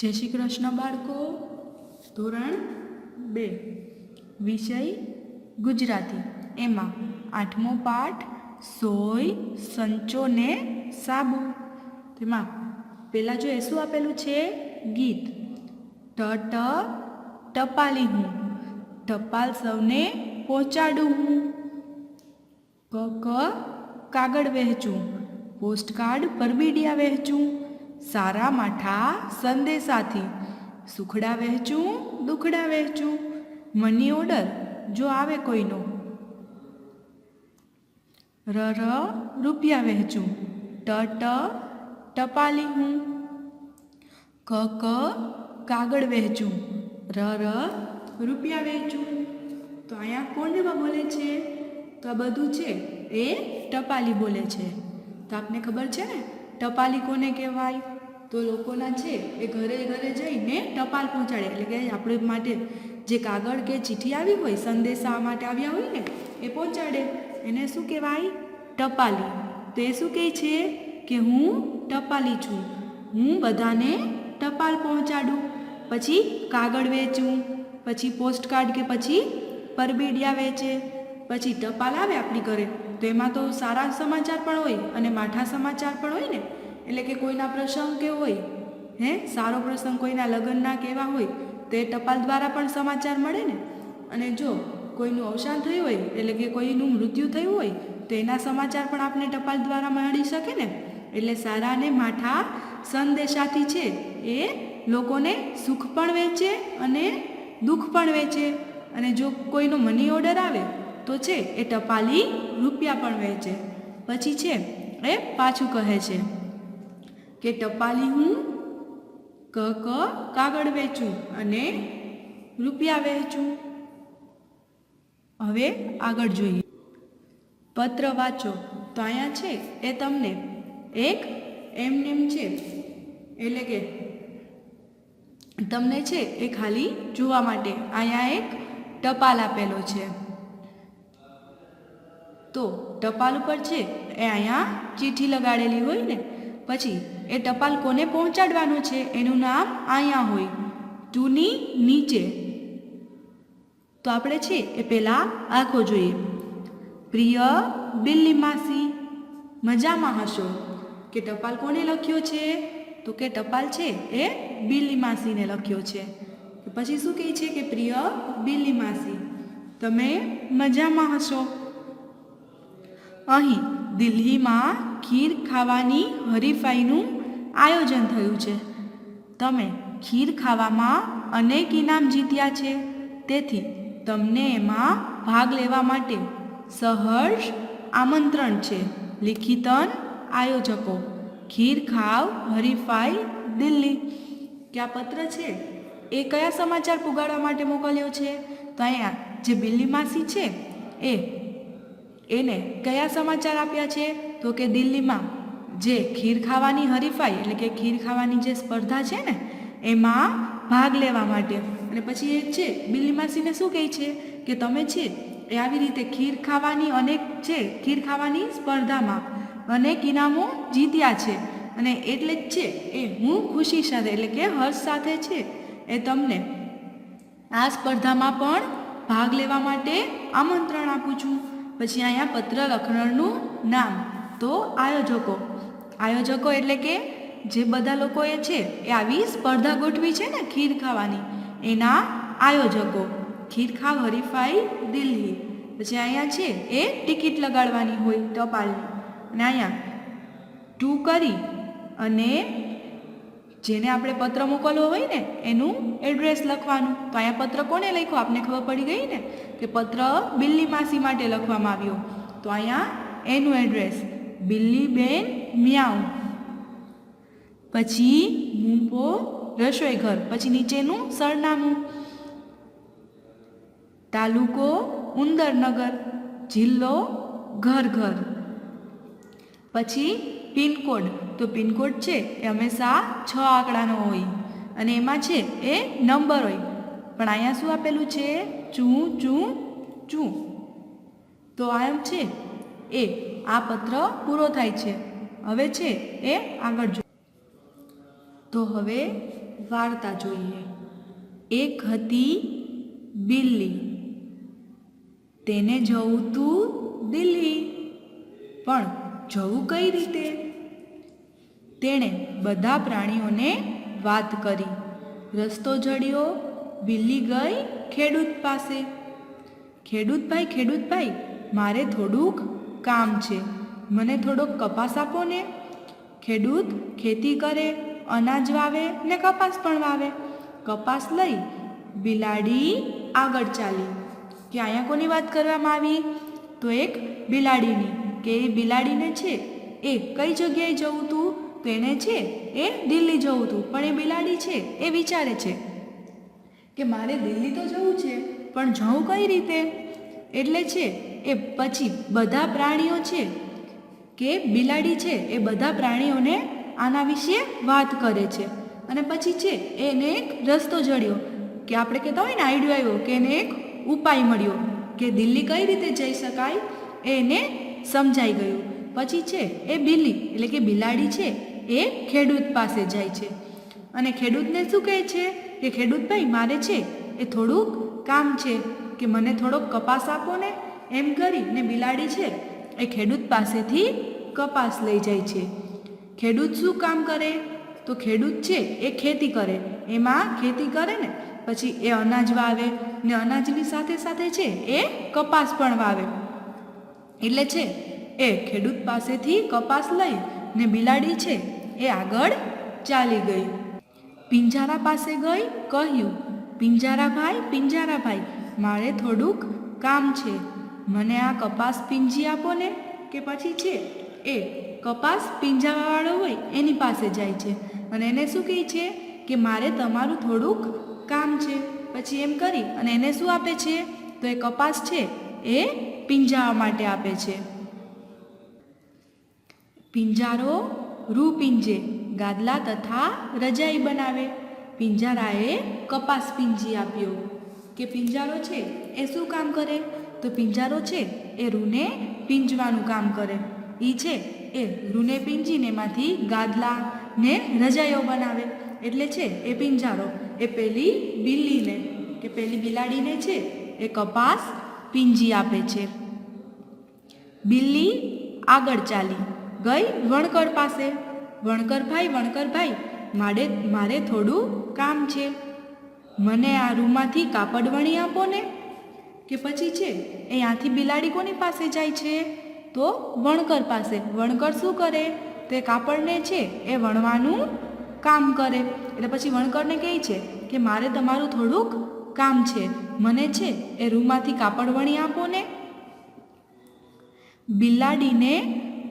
जय श्री कृष्ण बाळको। धोरण 2 विषय गुजराती एमा 8मो पाठ सोय संचो ने साबु। तेमा पेला जो एसु आपेलू छे गीत ट ट टपाली हूँ टपाल सौने पहोंचाडू हूँ। क क कागळ वहेंचूं पोस्टकार्ड परबीडिया वहेंचूं। सारा माठा संदेशाथी सुखड़ा वहेंचूं दुखड़ा वहेंचूं। मनी ऑर्डर जो आवे कोईनो। र रुपया वहेंचूं ट ट टपाली हूँ। क कागळ वहेंचूं र रुपया वहेंचूं। तो अहींया कोण बोले छे? तो आ बधुं छे ए टपाली बोले छे। तो आपने खबर छे ने टपाली कोने कहेवाय? तो लोकोना छे ए घरे घरे जईने टपाल पहोंचाडे એટલે કે આપણે માટે જે કાગળ કે ચિઠ્ઠી આવી હોય સંદેશા માટે આવ્યા હોય ને એ પહોંચાડે એને શું કહેવાય? ટપાલી। તો એ શું કહે છે કે હું ટપાલી છું, હું બધાને ટપાલ પહોંચાડું। પછી કાગળ વેચું, પછી પોસ્ટકાર્ડ કે પછી પરબીડિયા વેચે, પછી ટપાલ આવે આપણી ઘરે તો એમાં તો સારા સમાચાર પણ હોય અને માઠા સમાચાર પણ હોય ને। એટલે કે કોઈના પ્રસંગ કે હોય હે સારો પ્રસંગ કોઈના લગ્નના કેવા હોય તો એ ટપાલ દ્વારા પણ સમાચાર મળે ને। અને જો કોઈનું અવસાન થયું હોય એટલે કે કોઈનું મૃત્યુ થયું હોય તો એના સમાચાર પણ આપણે ટપાલ દ્વારા મળી શકે ને। એટલે સારા અને માઠા સંદેશાથી છે એ લોકોને સુખ પણ વેચે અને દુઃખ પણ વેચે। અને જો કોઈનો મની ઓર્ડર આવે તો છે એ ટપાલી રૂપિયા પણ વેચે। પછી છે એ પાછું કહે છે કે ટપાલી હું ક કાગળ વેચું અને રૂપિયા વેચું। હવે આગળ જોઈએ। પત્ર વાંચો। તો અહીંયા છે એ તમને એક એમનેમ છે એટલે કે તમને છે એ ખાલી જોવા માટે અહીંયા એક ટપાલ આપેલો છે। તો ટપાલ ઉપર છે એ અહીંયા ચીઠી લગાડેલી હોય ને પછી એ ટપાલ કોને પહોંચાડવાનું છે એનું નામ અહીંયા હોય ટુની નીચે। તો આપણે છે એ પહેલાં આખો જોઈએ। પ્રિય બિલ્લી માસી મજામાં હશો। કે ટપાલ કોને લખ્યો છે? તો કે ટપાલ છે એ બિલ્લી માસીને લખ્યો છે। પછી શું કહે છે કે પ્રિય બિલ્લી માસી તમે મજામાં હશો। અહીં દિલ્હીમાં ખીર ખાવાની હરીફાઈનું આયોજન થયું છે। તમે ખીર ખાવામાં અનેક ઇનામ જીત્યા છે, તેથી તમને એમાં ભાગ લેવા માટે સહર્ષ આમંત્રણ છે। લિખિતન આયોજકો ખીર ખાવ હરીફાઈ દિલ્હી। કે આ પત્ર છે એ કયા સમાચાર પુગાડવા માટે મોકલ્યો છે? તો અહીંયા જે બિલ્લી માસી છે એને કયા સમાચાર આપ્યા છે? તો કે દિલ્હીમાં જે ખીર ખાવાની હરીફાઈ એટલે કે ખીર ખાવાની જે સ્પર્ધા છે ને એમાં ભાગ લેવા માટે। અને પછી એ છે બિલ્લી માસીને શું કહે છે કે તમે છે એ આવી રીતે ખીર ખાવાની અનેક છે ખીર ખાવાની સ્પર્ધામાં અનેક ઇનામો જીત્યા છે અને એટલે જ છે એ હું ખુશી સાથે એટલે કે હર્ષ સાથે છે એ તમને આ સ્પર્ધામાં પણ ભાગ લેવા માટે આમંત્રણ આપું છું। પછી અહીંયા પત્ર લખનારનું નામ તો આયોજકો આયોજકો એટલે કે જે બધા લોકોએ છે એ આવી સ્પર્ધા ગોઠવી છે ને ખીર ખાવાની એના આયોજકો ખીર ખાવ હરીફાઈ દિલ્હી। પછી અહીંયા છે એ ટિકિટ લગાડવાની હોય ટપાલની અને અહીંયા ટુ કરી અને જેને આપણે પત્ર મોકલવો હોય ને એનું એડ્રેસ લખવાનું। તો અહીંયા પત્ર કોને લખ્યો આપને ખબર પડી ગઈ ને કે પત્ર બિલ્લી માસી માટે લખવામાં આવ્યો। તો અહીંયા એનું એડ્રેસ બિલ્લી બેન મ્યાઉ, પછી મૂંપો રસોઈ ઘર, પછી નીચેનું સરનામું તાલુકો ઉંદરનગર, જિલ્લો ઘર ઘર, પછી પિનકોડ તો પિનકોડ છે એ હંમેશા 6 આંકડાનો હોય અને એમાં છે એ નંબર હોય પણ અહીંયા શું આપેલું છે? ચૂ ચૂ ચૂ। તો આ છે એ આ પત્ર પૂરો થાય છે। હવે છે એ આગળ જો। તો હવે વાર્તા જોઈએ. એક હતી બિલ્લી, તેને જવું તું દિલ્હી, પણ જવું કઈ રીતે? તેણે બધા પ્રાણીઓને વાત કરી. રસ્તો જડ્યો, બિલ્લી ગઈ ખેડૂત પાસે. ખેડૂતભાઈ, મારે થોડુંક કામ છે, મને થોડોક કપાસ આપો ને. ખેડૂત ખેતી કરે, અનાજ વાવે ને કપાસ પણ વાવે. કપાસ લઈ બિલાડી આગળ ચાલી. કે અહીંયા કોની વાત કરવામાં આવી? તો એક બિલાડીની. કે એ બિલાડીને છે એ કઈ જગ્યાએ જવું તું? તો એને છે એ દિલ્હી જવું તું. પણ એ બિલાડી છે એ વિચારે છે કે મારે દિલ્હી તો જવું છે, પણ જવું કઈ રીતે? એટલે છે એ પછી બધા પ્રાણીઓ છે કે બિલાડી છે એ બધા પ્રાણીઓને આના વિશે વાત કરે છે. અને પછી છે એને એક રસ્તો જડ્યો, કે આપણે કહેતા હોય ને આઈડિયો આવ્યો, કે એને એક ઉપાય મળ્યો કે દિલ્હી કઈ રીતે જઈ શકાય એને સમજાઈ ગયું. પછી છે એ બિલ્લી એટલે કે બિલાડી છે એ ખેડૂત પાસે જાય છે અને ખેડૂતને શું કહે છે કે ખેડૂતભાઈ, મારે છે એ થોડુંક કામ છે, કે મને થોડોક કપાસ આપો ને. એમ કરીને બિલાડી છે એ ખેડૂત પાસેથી કપાસ લઈ જાય છે. ખેડૂત શું કામ કરે? તો ખેડૂત છે એ ખેતી કરે. એમાં ખેતી કરે ને પછી એ અનાજ વાવે ને અનાજની સાથે સાથે છે એ કપાસ પણ વાવે. એટલે છે એ ખેડૂત પાસેથી કપાસ લઈ ને બિલાડી છે એ આગળ ચાલી ગઈ. પિંજારા પાસે ગઈ, કહ્યું, પિંજારાભાઈ, મારે થોડુંક કામ છે, મને આ કપાસ પીંજી આપો ને. કે પછી છે એ કપાસ પીંજાવાવાળો હોય એની પાસે જાય છે અને એને શું કહે છે કે મારે તમારું થોડુંક કામ છે. પછી એમ કરી અને એને શું આપે છે? તો એ કપાસ છે એ પીંજાવા માટે આપે છે. પિંજારો રૂ પીંજે, ગાદલા તથા રજાઈ બનાવે. પિંજારાએ કપાસ પીંજી આપ્યો. કે પિંજારો છે એ શું કામ કરે? તો પિંજારો છે એ રૂને પીંજવાનું કામ કરે. એ છે એ રૂને પીંજીને એમાંથી ગાદલા ને રજાઈઓ બનાવે. એટલે છે એ પિંજારો એ પેલી બિલ્લીને કે પેલી બિલાડીને છે એ કપાસ પીંજી આપે છે. બિલ્લી આગળ ચાલી ગઈ વણકર પાસે. વણકરભાઈ, મારે થોડું કામ છે, મને આ રૂમાંથી કાપડ વણી આપો ને. કે પછી છે એ ત્યાંથી બિલાડી કોની પાસે જાય છે? તો વણકર પાસે. વણકર શું કરે? તે કાપડને છે એ વણવાનું કામ કરે. એટલે પછી વણકરને કહે છે કે મારે તમારું થોડુંક કામ છે, મને છે એ રૂમાંથી કાપડ વણી આપો ને. બિલાડીને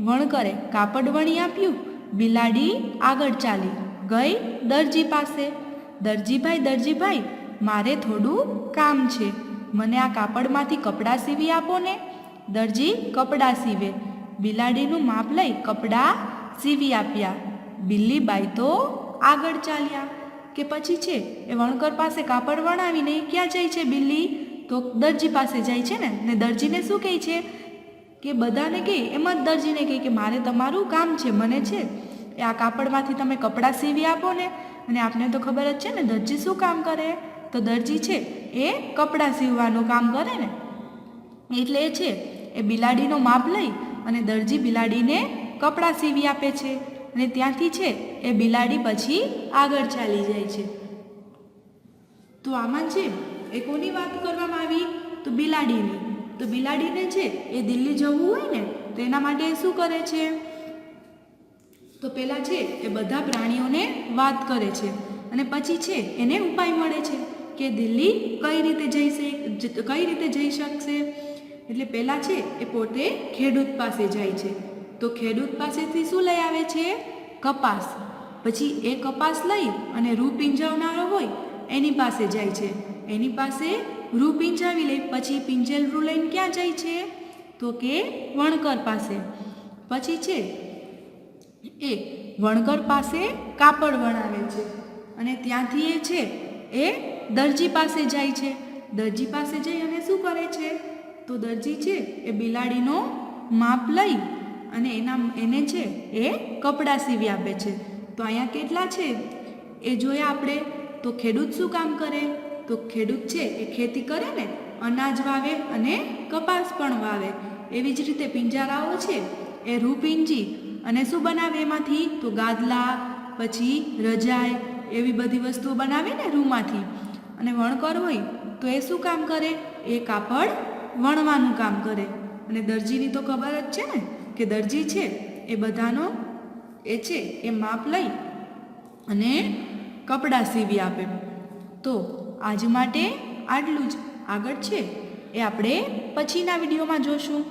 વણકરે કાપડ વણી આપ્યું. બિલાડી આગળ ચાલી ગઈ દરજી પાસે. દરજીભાઈ, મારે થોડું કામ છે, મને આ કાપડમાંથી કપડાં સીવી આપો ને. દરજી કપડાં સીવે. બિલાડીનું માપ લઈ કપડાં સીવી આપ્યા. બિલ્લીબાઈ તો આગળ ચાલ્યા. કે પછી છે એ વણકર પાસે કાપડ વણાવીને ક્યાં જાય છે બિલ્લી? તો દરજી પાસે જાય છે ને દરજીને શું કહે છે કે બધાને કહે એમ જ દરજીને કહે કે મારે તમારું કામ છે, મને છે એ આ કાપડમાંથી તમે કપડાં સીવી આપો ને. અને આપને તો ખબર જ છે ને દરજી શું કામ કરે? તો દરજી છે એ કપડાં સીવવાનું કામ કરે ને. એટલે એ છે એ બિલાડીનો માપ લઈ અને દરજી બિલાડીને કપડાં સીવી આપે છે. અને ત્યાંથી છે એ બિલાડી પછી આગળ ચાલી જાય છે. તો આમાં છે એ કોની વાત કરવામાં આવી? તો બિલાડીની. તો બિલાડીને છે એ દિલ્હી જવું હોય ને તો એના માટે શું કરે છે? તો પહેલાં છે એ બધા પ્રાણીઓને વાત કરે છે અને પછી છે એને ઉપાય મળે છે કે દિલ્હી કઈ રીતે જઈ શકશે. એટલે પહેલાં છે એ પોતે ખેડૂત પાસે જાય છે. તો ખેડૂત પાસેથી શું લઈ આવે છે? કપાસ. પછી એ કપાસ લઈ અને રૂ પીંજાવનારો હોય એની પાસે જાય છે. એની પાસે રૂ પીંજાવી લે. પછી પીંજેલ રૂ લઈને ક્યાં જાય છે? તો કે વણકર પાસે. પછી છે એ વણકર પાસે કાપડ વણાવે છે અને ત્યાંથી એ છે એ દરજી પાસે જાય છે. દરજી પાસે જઈ અને શું કરે છે? તો દરજી છે એ બિલાડીનો માપ લઈ અને એને છે એ કપડાં સીવી આપે છે. તો અહીંયા કેટલા છે? એ જોયા આપણે. તો ખેડૂત શું કામ કરે? તો ખેડૂત છે એ ખેતી કરે ને, અનાજ વાવે અને કપાસ પણ વાવે. એવી જ રીતે પિંજરાઓ છે એ રૂપિંજી અને શું બનાવે એમાંથી? તો ગાદલા, પછી રજાઈ, એવી બધી વસ્તુઓ બનાવે ને રૂમાંથી. અને વણકર હોય તો એ શું કામ કરે? એ કાપડ વણવાનું કામ કરે. અને દરજીની તો ખબર જ છે ને કે દરજી છે એ બધાનો એ છે એ માપ લઈ અને કપડાં સીવી આપે. તો આજ માટે આટલું જ. આગળ છે એ આપણે પછીના વિડીયોમાં જોશું.